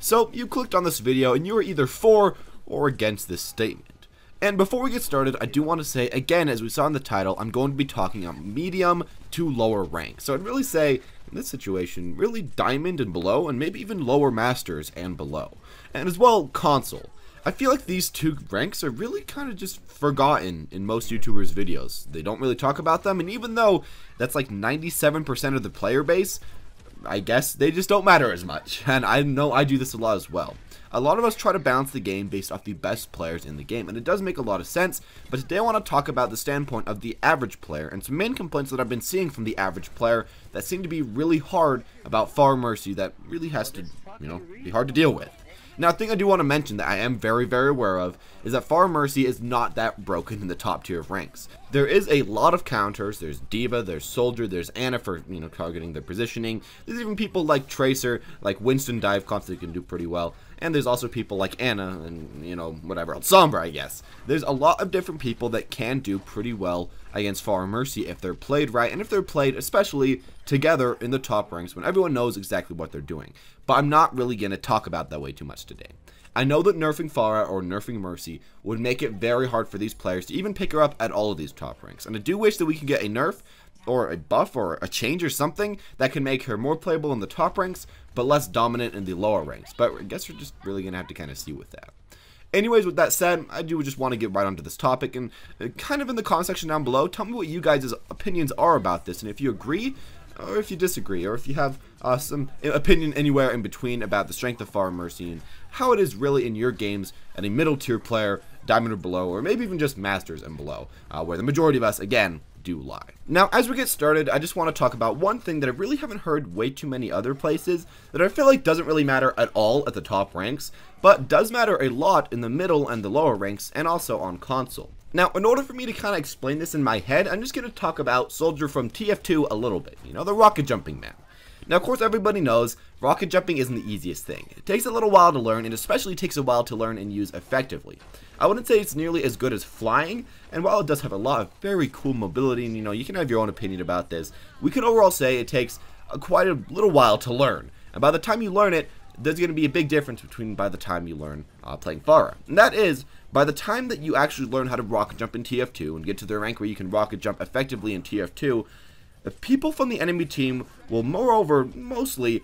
So you clicked on this video and you are either for or against this statement. And before we get started, I do want to say, again, as we saw in the title, I'm going to be talking on medium to lower rank. So I'd really say, in this situation, really diamond and below, and maybe even lower masters and below. And as well, console. I feel like these two ranks are really kind of just forgotten in most YouTubers' videos. They don't really talk about them, and even though that's like 97% of the player base, I guess they just don't matter as much. And I know I do this a lot as well. A lot of us try to balance the game based off the best players in the game, and it does make a lot of sense, but today I want to talk about the standpoint of the average player, and some main complaints that I've been seeing from the average player that seem to be really hard about Pharmercy that really has to, be hard to deal with. Now, a thing I do want to mention that I am very, very aware of is that Pharmercy is not that broken in the top tier of ranks. There is a lot of counters. There's Diva, there's Soldier, there's Ana for, targeting their positioning. There's even people like Tracer, like Winston Dive constantly can do pretty well. And there's also people like Ana and, whatever else. Sombra, I guess. There's a lot of different people that can do pretty well against Pharmercy if they're played right, and if they're played especially together in the top ranks when everyone knows exactly what they're doing. But I'm not really going to talk about that way too much today. I know that nerfing Pharah or nerfing Mercy would make it very hard for these players to even pick her up at all of these top ranks. And I do wish that we could get a nerf or a buff or a change or something that can make her more playable in the top ranks, but less dominant in the lower ranks. But I guess we're just really going to have to kind of see with that. Anyways, with that said, I do just want to get right onto this topic, and kind of in the comment section down below, tell me what you guys' opinions are about this, and if you agree, or if you disagree, or if you have some opinion anywhere in between about the strength of Pharmercy and how it is really in your games at a middle tier player, diamond or below, or maybe even just masters and below, where the majority of us, again, do lie. Now, as we get started, I just want to talk about one thing that I really haven't heard way too many other places that I feel like doesn't really matter at all at the top ranks, but does matter a lot in the middle and the lower ranks, and also on console. Now, in order for me to kind of explain this in my head, I'm just going to talk about Soldier from TF2 a little bit, the rocket jumping man. Now, of course, everybody knows rocket jumping isn't the easiest thing. It takes a little while to learn, and especially takes a while to learn and use effectively. I wouldn't say it's nearly as good as flying, and while it does have a lot of very cool mobility, and you can have your own opinion about this, we can overall say it takes quite a little while to learn. And by the time you learn it, there's going to be a big difference between by the time you learn playing Pharah. And that is, by the time that you actually learn how to rocket jump in TF2 and get to the rank where you can rocket jump effectively in TF2, people from the enemy team will moreover mostly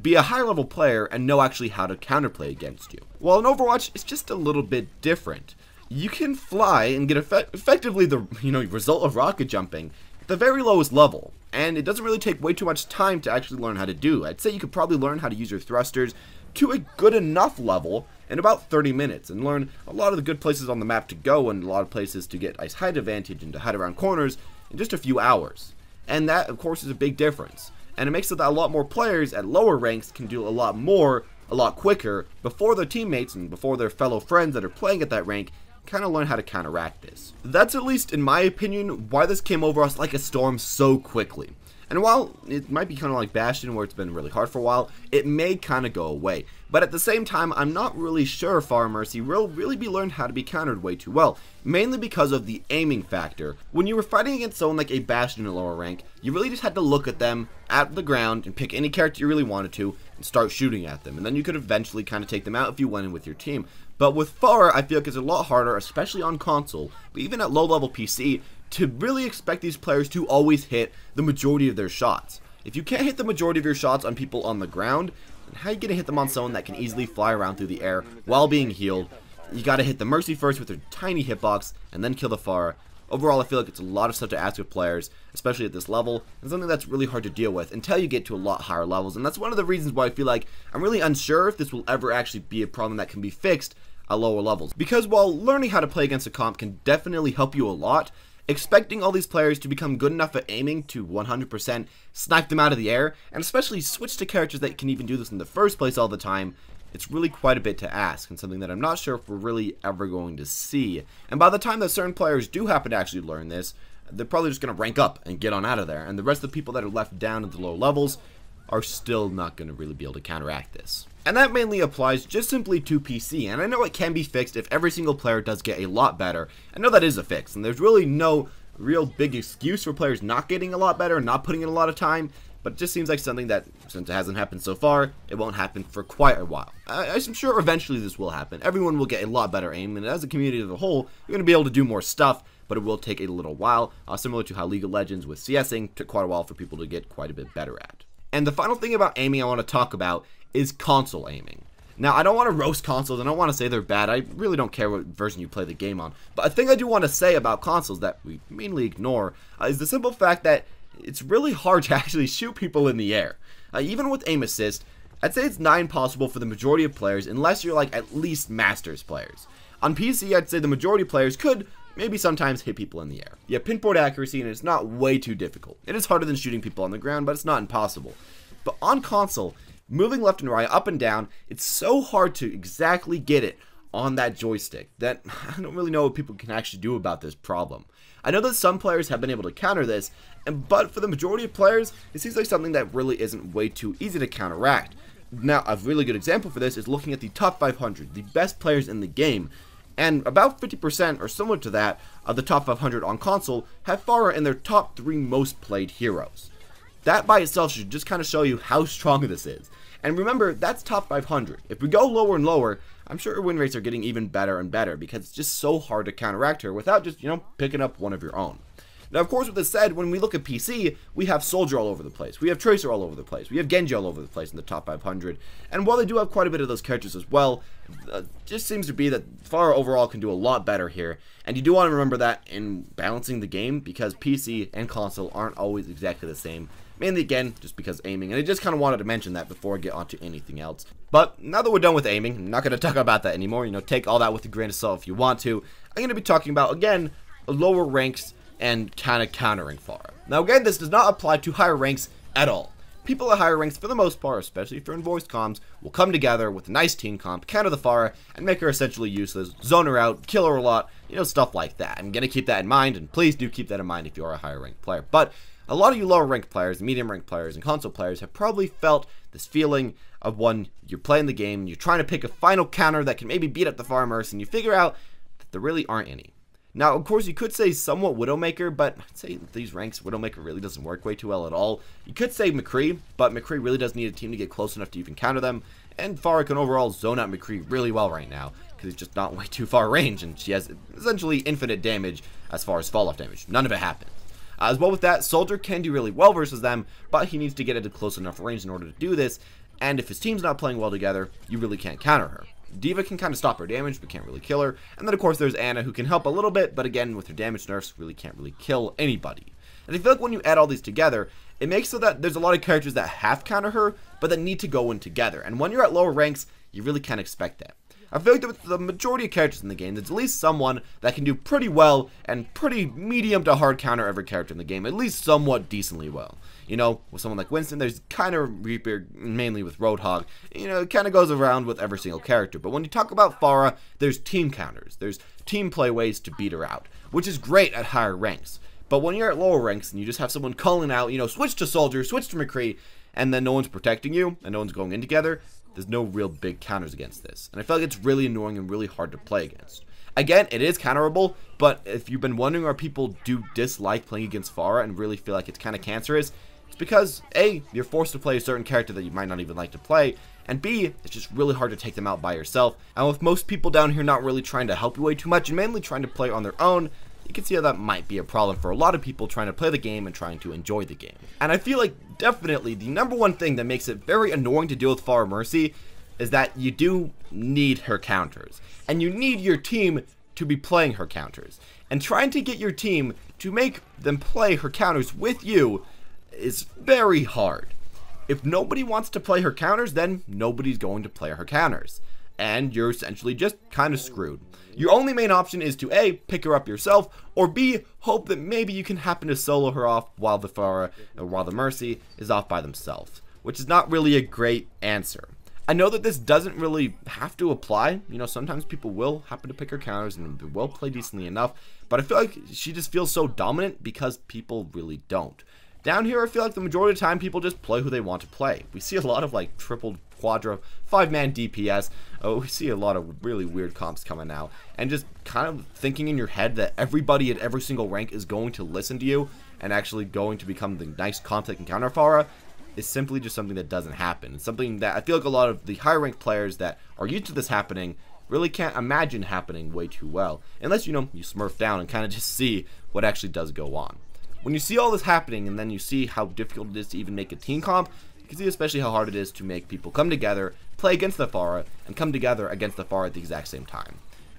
be a high level player and know actually how to counterplay against you. While in Overwatch, it's just a little bit different. You can fly and get effectively the result of rocket jumping at the very lowest level, and it doesn't really take way too much time to actually learn how to do. I'd say you could probably learn how to use your thrusters to a good enough level in about 30 minutes and learn a lot of the good places on the map to go and a lot of places to get ice height advantage and to hide around corners in just a few hours. And that, of course, is a big difference. And it makes it that a lot more players at lower ranks can do a lot more, a lot quicker, before their teammates and before their fellow friends that are playing at that rank kind of learn how to counteract this. That's, at least in my opinion, why this came over us like a storm so quickly. And while it might be kind of like Bastion, where it's been really hard for a while, it may kind of go away. But at the same time, I'm not really sure Pharmercy will really be learned how to be countered way too well, mainly because of the aiming factor. When you were fighting against someone like a Bastion in a lower rank, you really just had to look at them at the ground and pick any character you really wanted to and start shooting at them. And then you could eventually kind of take them out if you went in with your team. But with Pharah, I feel like it's a lot harder, especially on console, but even at low-level PC, to really expect these players to always hit the majority of their shots. If you can't hit the majority of your shots on people on the ground, then how are you going to hit them on someone that can easily fly around through the air while being healed? You got to hit the Mercy first with their tiny hitbox, and then kill the Pharah. Overall, I feel like it's a lot of stuff to ask of players, especially at this level, and something that's really hard to deal with until you get to a lot higher levels. And that's one of the reasons why I feel like I'm really unsure if this will ever actually be a problem that can be fixed at lower levels. Because while learning how to play against a comp can definitely help you a lot, expecting all these players to become good enough at aiming to 100% snipe them out of the air, and especially switch to characters that can even do this in the first place all the time, it's really quite a bit to ask, and something that I'm not sure if we're really ever going to see. And by the time that certain players do happen to actually learn this, they're probably just going to rank up and get on out of there, and the rest of the people that are left down at the lower levels are still not going to really be able to counteract this. And that mainly applies just simply to PC, and I know it can be fixed if every single player does get a lot better. I know that is a fix, and there's really no real big excuse for players not getting a lot better and not putting in a lot of time, but it just seems like something that, since it hasn't happened so far, it won't happen for quite a while. I'm sure eventually this will happen. Everyone will get a lot better aim, and as a community as a whole, you're going to be able to do more stuff, but it will take a little while, similar to how League of Legends with CSing took quite a while for people to get quite a bit better at. And the final thing about aiming I want to talk about is console aiming. Now, I don't want to roast consoles, I don't want to say they're bad, I really don't care what version you play the game on, but a thing I do want to say about consoles that we mainly ignore is the simple fact that it's really hard to actually shoot people in the air. Even with aim assist, I'd say it's nigh impossible for the majority of players unless you're like at least Masters players. On PC, I'd say the majority of players could maybe sometimes hit people in the air. You have pinpoint accuracy and it's not way too difficult. It is harder than shooting people on the ground, but it's not impossible. But on console, moving left and right, up and down, it's so hard to exactly get it on that joystick that I don't really know what people can actually do about this problem. I know that some players have been able to counter this, but for the majority of players, it seems like something that really isn't way too easy to counteract. Now, a really good example for this is looking at the top 500, the best players in the game, and about 50% or similar to that of the top 500 on console have pharah in their top 3 most played heroes. That by itself should just kind of show you how strong this is. And remember, that's top 500. If we go lower and lower, I'm sure her win rates are getting even better and better because it's just so hard to counteract her without just, picking up one of your own. Now, of course, with this said, when we look at PC, we have Soldier all over the place. We have Tracer all over the place. We have Genji all over the place in the top 500. And while they do have quite a bit of those characters as well, it just seems to be that pharah overall can do a lot better here. And you do want to remember that in balancing the game because PC and console aren't always exactly the same. Mainly, again, just because aiming. And I just kind of wanted to mention that before I get onto anything else. But now that we're done with aiming, I'm not going to talk about that anymore. Take all that with a grain of salt if you want to. I'm going to be talking about, again, lower ranks and kind of countering pharah. Now, again, this does not apply to higher ranks at all. People at higher ranks, for the most part, especially if you're in voice comms, will come together with a nice team comp, counter the pharah, and make her essentially useless, zone her out, kill her a lot, stuff like that. I'm going to keep that in mind, and please do keep that in mind if you are a higher ranked player. But a lot of you lower ranked players, medium ranked players, and console players have probably felt this feeling of when you're playing the game, you're trying to pick a final counter that can maybe beat up the Pharmercy, and you figure out that there really aren't any. Now, of course, you could say somewhat Widowmaker, but I'd say these ranks, Widowmaker really doesn't work way too well at all. You could say McCree, but McCree really does need a team to get close enough to even counter them, and pharah can overall zone out McCree really well right now, because he's just not way too far range, and she has essentially infinite damage as far as fall-off damage. None of it happens. As well with that, Soldier can do really well versus them, but he needs to get into close enough range in order to do this, and if his team's not playing well together, you really can't counter her. D.Va can kind of stop her damage, but can't really kill her. And then, of course, there's Ana, who can help a little bit, but again, with her damage nerfs, really can't really kill anybody. And I feel like when you add all these together, it makes so that there's a lot of characters that have counter her, but that need to go in together. And when you're at lower ranks, you really can't expect that. I feel like with the majority of characters in the game, there's at least someone that can do pretty well and pretty medium to hard counter every character in the game, at least somewhat decently well. With someone like Winston, there's kind of Reaper, mainly with Roadhog. It kind of goes around with every single character. But when you talk about pharah, there's team counters. There's team play ways to beat her out, which is great at higher ranks. But when you're at lower ranks and you just have someone calling out, switch to Soldier, switch to McCree, and then no one's protecting you, and no one's going in together, there's no real big counters against this. And I feel like it's really annoying and really hard to play against. Again, it is counterable, but if you've been wondering why people do dislike playing against pharah and really feel like it's kind of cancerous, it's because A, you're forced to play a certain character that you might not even like to play, and B, it's just really hard to take them out by yourself. And with most people down here not really trying to help you way too much and mainly trying to play on their own, you can see how that might be a problem for a lot of people trying to play the game and trying to enjoy the game. And I feel like definitely the number one thing that makes it very annoying to deal with Pharmercy is that you do need her counters. And you need your team to be playing her counters. And trying to get your team to make them play her counters with you is very hard. If nobody wants to play her counters, then nobody's going to play her counters. And you're essentially just kind of screwed. Your only main option is to A, pick her up yourself, or B, hope that maybe you can happen to solo her off while the pharah or while the Mercy is off by themselves, which is not really a great answer. I know that this doesn't really have to apply. Sometimes people will happen to pick her counters and they will play decently enough, but I feel like she just feels so dominant because people really don't. Down here, I feel like the majority of the time people just play who they want to play. We see a lot of like triple, quadra, 5-man DPS. We see a lot of really weird comps coming out. And just kind of thinking in your head that everybody at every single rank is going to listen to you and actually going to become the nice comp that can counter pharah is simply just something that doesn't happen. It's something that I feel like a lot of the higher ranked players that are used to this happening really can't imagine happening way too well, unless, you smurf down and kind of just see what actually does go on. When you see all this happening, and then you see how difficult it is to even make a team comp, you can see especially how hard it is to make people come together, play against the pharah, and come together against the pharah at the exact same time.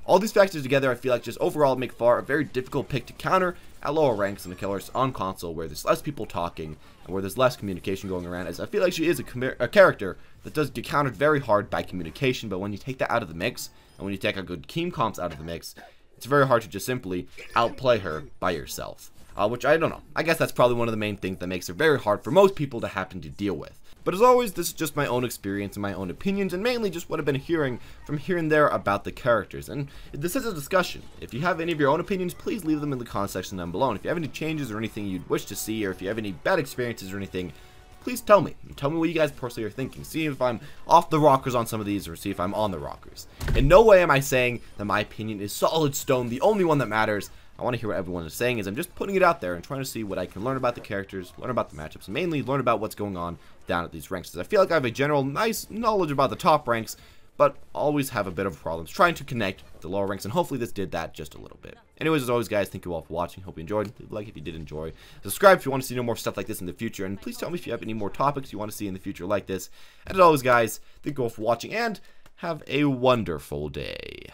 All these factors together, I feel like, just overall make pharah a very difficult pick to counter at lower ranks in the killers on console, where there's less people talking and where there's less communication going around, as I feel like she is a character that does get countered very hard by communication, but when you take that out of the mix, and when you take a good team comps out of the mix, it's very hard to just simply outplay her by yourself. Which I don't know. I guess that's probably one of the main things that makes it very hard for most people to happen to deal with. But as always, this is just my own experience and my own opinions, and mainly just what I've been hearing from here and there about the characters. And this is a discussion. If you have any of your own opinions, please leave them in the comment section down below. And if you have any changes or anything you'd wish to see, or if you have any bad experiences or anything, please tell me. Tell me what you guys personally are thinking. See if I'm off the rockers on some of these, or see if I'm on the rockers. In no way am I saying that my opinion is solid stone, the only one that matters. I want to hear what everyone is saying, as I'm just putting it out there and trying to see what I can learn about the characters, learn about the matchups, and mainly learn about what's going on down at these ranks. As I feel like I have a general nice knowledge about the top ranks, but always have a bit of problems trying to connect the lower ranks, and hopefully this did that just a little bit. Anyways, as always, guys, thank you all for watching. Hope you enjoyed. Leave a like if you did enjoy. Subscribe if you want to see more stuff like this in the future, and please tell me if you have any more topics you want to see in the future like this. And as always, guys, thank you all for watching, and have a wonderful day.